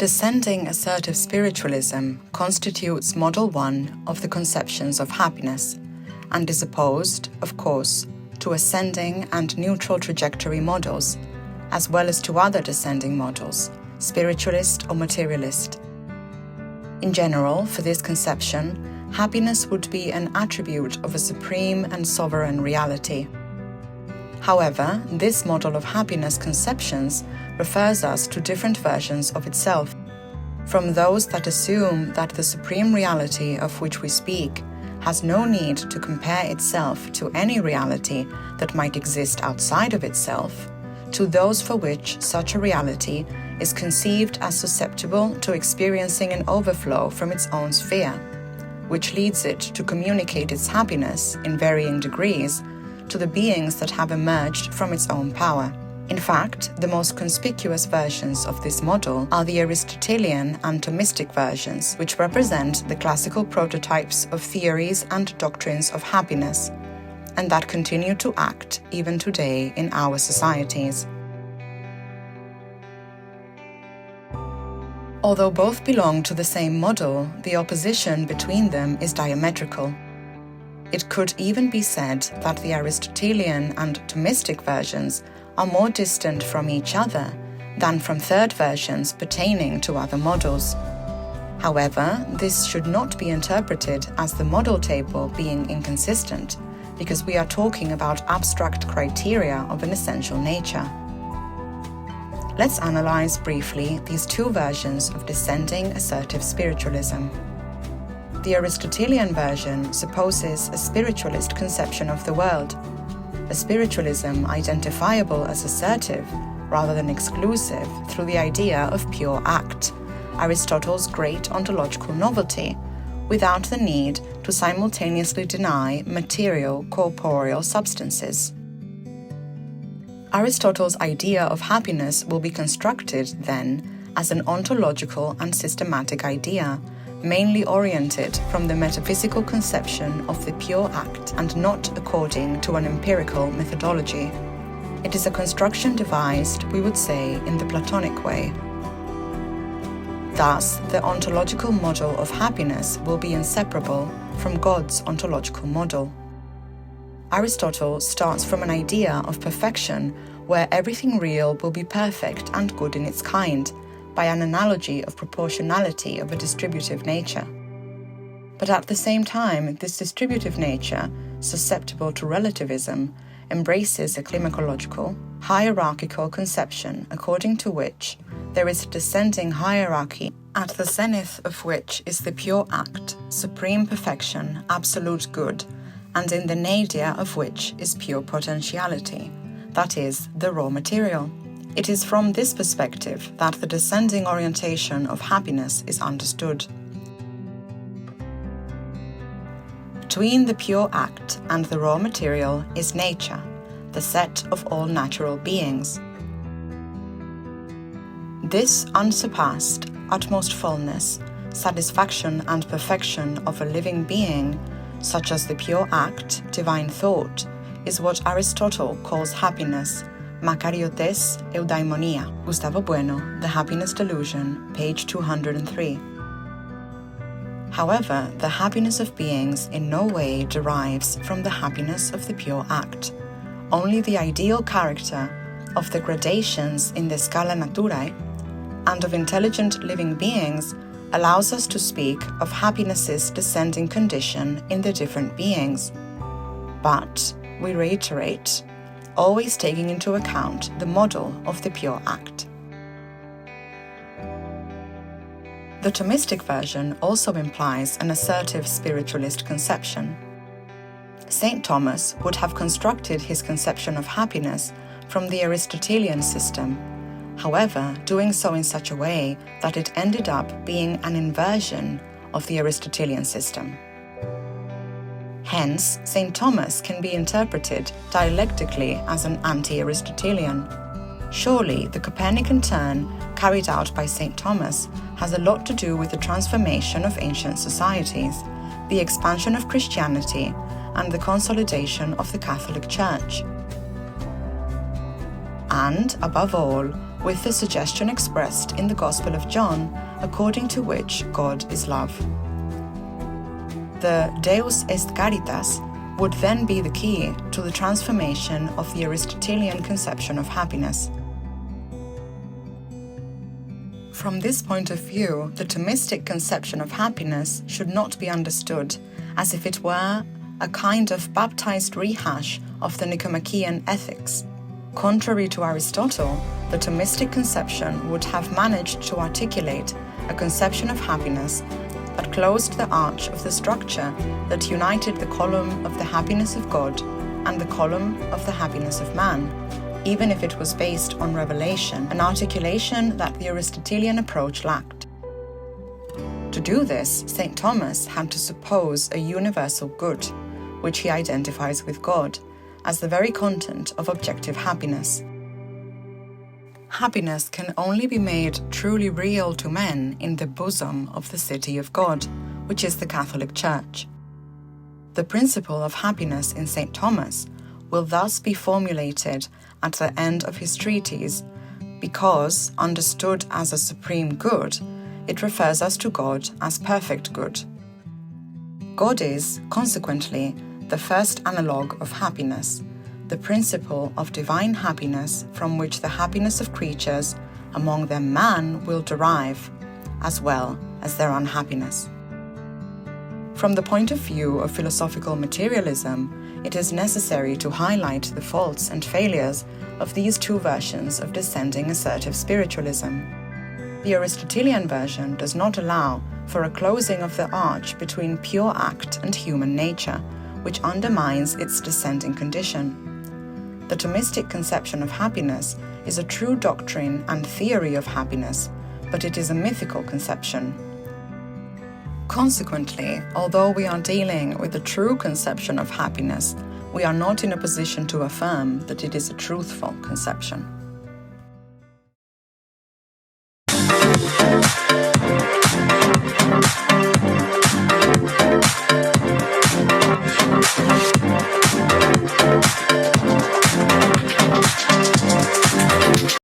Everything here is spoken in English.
Descending assertive spiritualism constitutes model one of the conceptions of happiness and is opposed, of course, to ascending and neutral trajectory models, as well as to other descending models, spiritualist or materialist. In general, for this conception, happiness would be an attribute of a supreme and sovereign reality. However, this model of happiness conceptions refers us to different versions of itself, from those that assume that the supreme reality of which we speak has no need to compare itself to any reality that might exist outside of itself, to those for which such a reality is conceived as susceptible to experiencing an overflow from its own sphere, which leads it to communicate its happiness in varying degrees to the beings that have emerged from its own power. In fact, the most conspicuous versions of this model are the Aristotelian and Thomistic versions, which represent the classical prototypes of theories and doctrines of happiness, and that continue to act even today in our societies. Although both belong to the same model, the opposition between them is diametrical. It could even be said that the Aristotelian and Thomistic versions are more distant from each other than from third versions pertaining to other models. However, this should not be interpreted as the model table being inconsistent, because we are talking about abstract criteria of an essential nature. Let's analyze briefly these two versions of descending assertive spiritualism. The Aristotelian version supposes a spiritualist conception of the world, a spiritualism identifiable as assertive rather than exclusive through the idea of pure act, Aristotle's great ontological novelty, without the need to simultaneously deny material, corporeal substances. Aristotle's idea of happiness will be constructed, then, as an ontological and systematic idea, mainly oriented from the metaphysical conception of the pure act and not according to an empirical methodology. It is a construction devised, we would say, in the Platonic way. Thus, the ontological model of happiness will be inseparable from God's ontological model. Aristotle starts from an idea of perfection where everything real will be perfect and good in its kind, by an analogy of proportionality of a distributive nature. But at the same time, this distributive nature, susceptible to relativism, embraces a climatological, hierarchical conception according to which there is a descending hierarchy, at the zenith of which is the pure act, supreme perfection, absolute good, and in the nadir of which is pure potentiality, that is, the raw material. It is from this perspective that the descending orientation of happiness is understood. Between the pure act and the raw material is nature, the set of all natural beings. This unsurpassed, utmost fullness, satisfaction and perfection of a living being, such as the pure act, divine thought, is what Aristotle calls happiness, Makariotes eudaimonia. Gustavo Bueno, The Happiness Delusion, page 203. However, the happiness of beings in no way derives from the happiness of the pure act. Only the ideal character of the gradations in the Scala Naturae and of intelligent living beings allows us to speak of happiness's descending condition in the different beings. But, we reiterate, always taking into account the model of the pure act. The Thomistic version also implies an assertive spiritualist conception. St. Thomas would have constructed his conception of happiness from the Aristotelian system, however, doing so in such a way that it ended up being an inversion of the Aristotelian system. Hence, St. Thomas can be interpreted dialectically as an anti-Aristotelian. Surely, the Copernican turn carried out by St. Thomas has a lot to do with the transformation of ancient societies, the expansion of Christianity, and the consolidation of the Catholic Church. And, above all, with the suggestion expressed in the Gospel of John, according to which God is love. The Deus est caritas would then be the key to the transformation of the Aristotelian conception of happiness. From this point of view, the Thomistic conception of happiness should not be understood as if it were a kind of baptized rehash of the Nicomachean ethics. Contrary to Aristotle, the Thomistic conception would have managed to articulate a conception of happiness that closed the arch of the structure that united the column of the happiness of God and the column of the happiness of man, even if it was based on revelation, an articulation that the Aristotelian approach lacked. To do this, St. Thomas had to suppose a universal good, which he identifies with God, as the very content of objective happiness. Happiness can only be made truly real to men in the bosom of the city of God, which is the Catholic Church. The principle of happiness in St. Thomas will thus be formulated at the end of his treatise, because, understood as a supreme good, it refers us to God as perfect good. God is, consequently, the first analogue of happiness, the principle of divine happiness from which the happiness of creatures, among them man, will derive, as well as their unhappiness. From the point of view of philosophical materialism, it is necessary to highlight the faults and failures of these two versions of descending assertive spiritualism. The Aristotelian version does not allow for a closing of the arch between pure act and human nature, which undermines its descending condition. The Thomistic conception of happiness is a true doctrine and theory of happiness, but it is a mythical conception. Consequently, although we are dealing with a true conception of happiness, we are not in a position to affirm that it is a truthful conception.